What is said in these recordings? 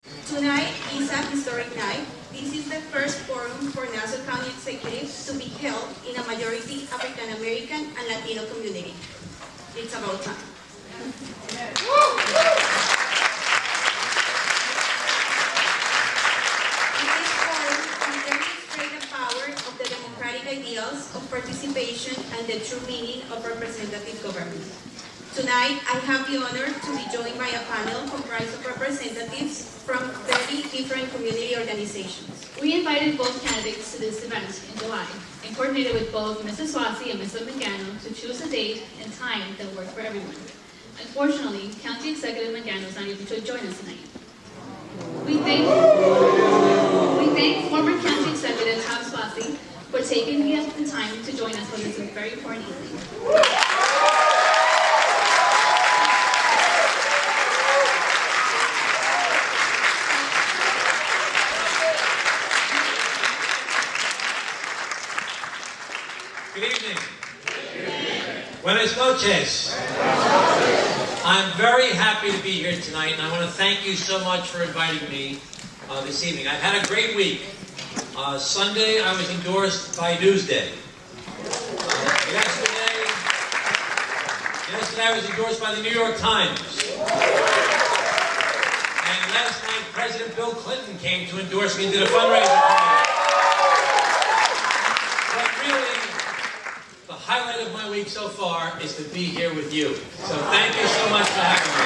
Tonight is a historic night. This is the first forum for Nassau County Executive to be held in a majority African American and Latino community. It's about time. The democratic ideals of participation and the true meaning of representative government. Tonight, I have the honor to be joined by a panel comprised of representatives from 30 different community organizations. We invited both candidates to this event in July and coordinated with both Mrs. Swasey and Mr. Mangano to choose a date and time that worked for everyone. Unfortunately, County Executive Mangano is not able to join us tonight. We thank former County Executive Swasey for taking the time to join us for this very important evening. Good evening. Buenas noches. I'm very happy to be here tonight, and I want to thank you so much for inviting me this evening. I've had a great week. Sunday, I was endorsed by Newsday. Yesterday, I was endorsed by the New York Times. And last night, President Bill Clinton came to endorse me and did a fundraiser for me. But really, the highlight of my week so far is to be here with you. So thank you so much for having me.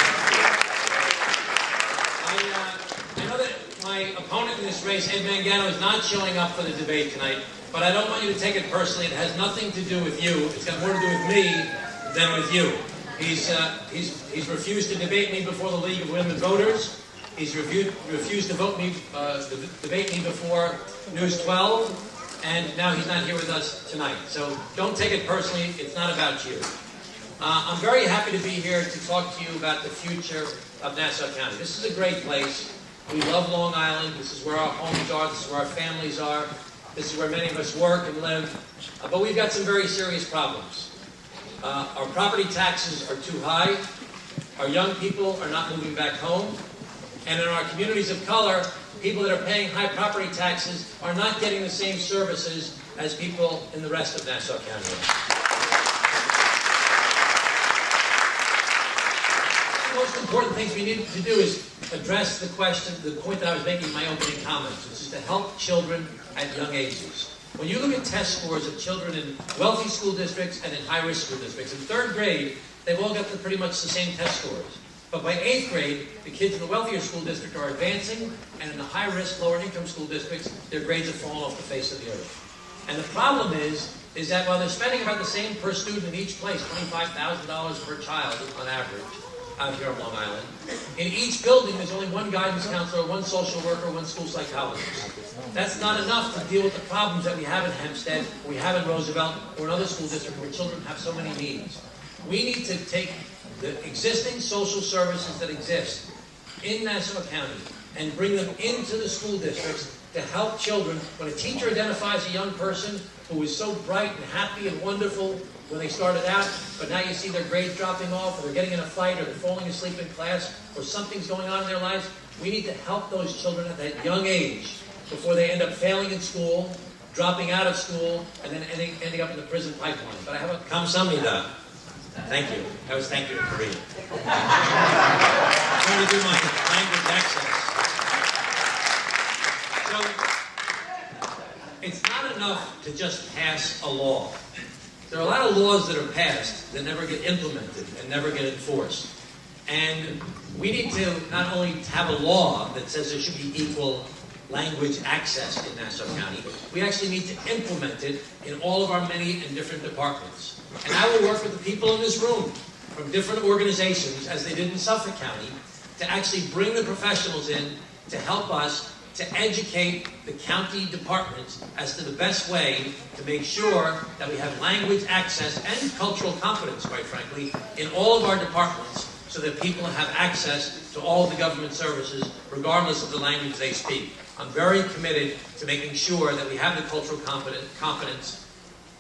I know that my opponent in this race, Ed Mangano, is not showing up for the debate tonight, but I don't want you to take it personally. It has nothing to do with you. It's got more to do with me than with you. He's refused to debate me before the League of Women Voters. He's refused to debate me before News 12. And now he's not here with us tonight. So don't take it personally. It's not about you. I'm very happy to be here to talk to you about the future of Nassau County. This is a great place. We love Long Island. This is where our homes are. This is where our families are. This is where many of us work and live. But we've got some very serious problems. Our property taxes are too high. Our young people are not moving back home. And in our communities of color, people that are paying high property taxes are not getting the same services as people in the rest of Nassau County. The most important things we need to do is address the point that I was making in my opening comments, which is to help children at young ages. When you look at test scores of children in wealthy school districts and in high-risk school districts, in third grade, they've all got pretty much the same test scores. But by 8th grade, the kids in the wealthier school district are advancing, and in the high-risk, lower-income school districts, their grades have fallen off the face of the earth. And the problem is that while they're spending about the same per student in each place, $25,000 per child on average, out here on Long Island, in each building there's only one guidance counselor, one social worker, one school psychologist. That's not enough to deal with the problems that we have in Hempstead, we have in Roosevelt, or in other school districts where children have so many needs. We need to take the existing social services that exist in Nassau County and bring them into the school districts to help children. When a teacher identifies a young person who was so bright and happy and wonderful when they started out, but now you see their grades dropping off, or they're getting in a fight, or they're falling asleep in class, or something's going on in their lives, we need to help those children at that young age before they end up failing in school, dropping out of school, and then ending up in the prison pipeline. But I have a Hispanidad. Thank you. That was thank you in Korean. I'm trying to do my language accents. So, it's not enough to just pass a law. There are a lot of laws that are passed that never get implemented and never get enforced. And we need to not only have a law that says there should be equal language access in Nassau County, we actually need to implement it in all of our many and different departments. And I will work with the people in this room from different organizations, as they did in Suffolk County, to actually bring the professionals in to help us to educate the county departments as to the best way to make sure that we have language access and cultural competence, quite frankly, in all of our departments, so that people have access to all of the government services, regardless of the language they speak. I'm very committed to making sure that we have the cultural competence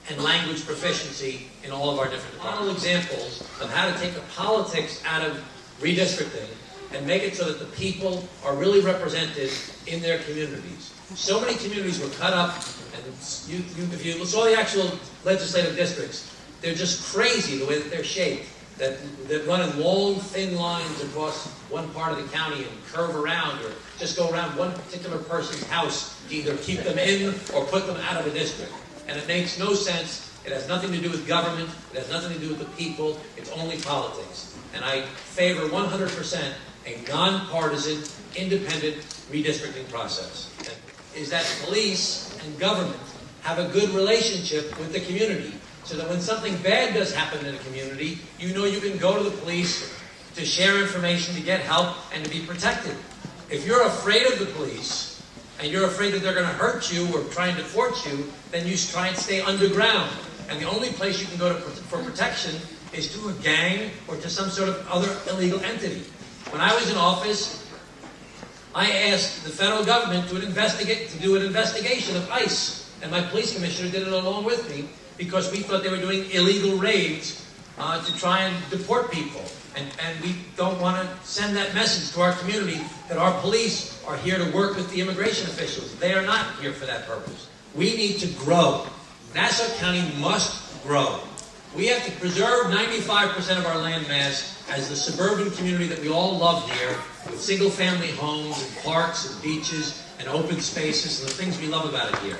and language proficiency in all of our different departments. Model examples of how to take the politics out of redistricting and make it so that the people are really represented in their communities. So many communities were cut up, and if you saw the actual legislative districts, they're just crazy the way that they're shaped. That run in long, thin lines across one part of the county and curve around, or just go around one particular person's house to either keep them in or put them out of a district. And it makes no sense. It has nothing to do with government. It has nothing to do with the people. It's only politics. And I favor 100% a nonpartisan, independent redistricting process. And is that police and government have a good relationship with the community, so that when something bad does happen in a community, you know you can go to the police to share information, to get help, and to be protected. If you're afraid of the police, and you're afraid that they're going to hurt you or try and deport you, then you try and stay underground. And the only place you can go for protection is to a gang or to some sort of other illegal entity. When I was in office, I asked the federal government to do an investigation of ICE, and my police commissioner did it along with me, because we thought they were doing illegal raids to try and deport people. And we don't want to send that message to our community that our police are here to work with the immigration officials. They are not here for that purpose. We need to grow. Nassau County must grow. We have to preserve 95% of our land mass as the suburban community that we all love here, with single-family homes and parks and beaches and open spaces and the things we love about it here.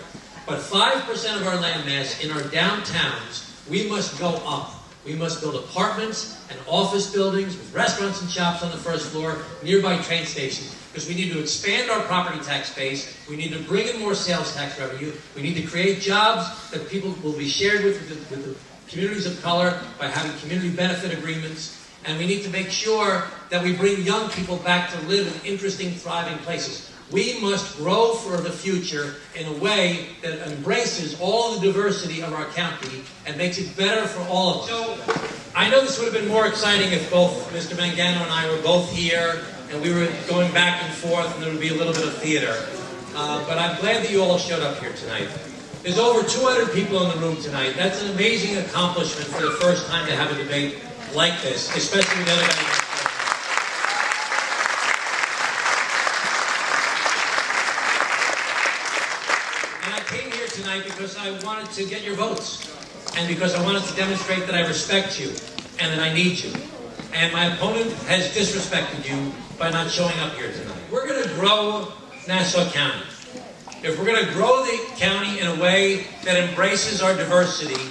But 5% of our land mass in our downtowns, we must go up. We must build apartments and office buildings with restaurants and shops on the first floor, nearby train stations, because we need to expand our property tax base. We need to bring in more sales tax revenue. We need to create jobs that people will be shared with the communities of color by having community benefit agreements. And we need to make sure that we bring young people back to live in interesting, thriving places. We must grow for the future in a way that embraces all the diversity of our county and makes it better for all of us. So, I know this would have been more exciting if both Mr. Mangano and I were both here and we were going back and forth and there would be a little bit of theater. But I'm glad that you all showed up here tonight. There's over 200 people in the room tonight. That's an amazing accomplishment for the first time to have a debate like this, especially with other guys. Tonight because I wanted to get your votes, and because I wanted to demonstrate that I respect you and that I need you. And my opponent has disrespected you by not showing up here tonight. We're going to grow Nassau County. If we're going to grow the county in a way that embraces our diversity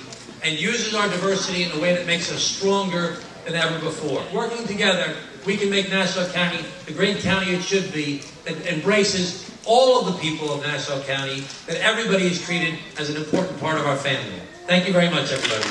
and uses our diversity in a way that makes us stronger than ever before, working together, we can make Nassau County the great county it should be, that embraces all of the people of Nassau County, that everybody is treated as an important part of our family. Thank you very much, everybody.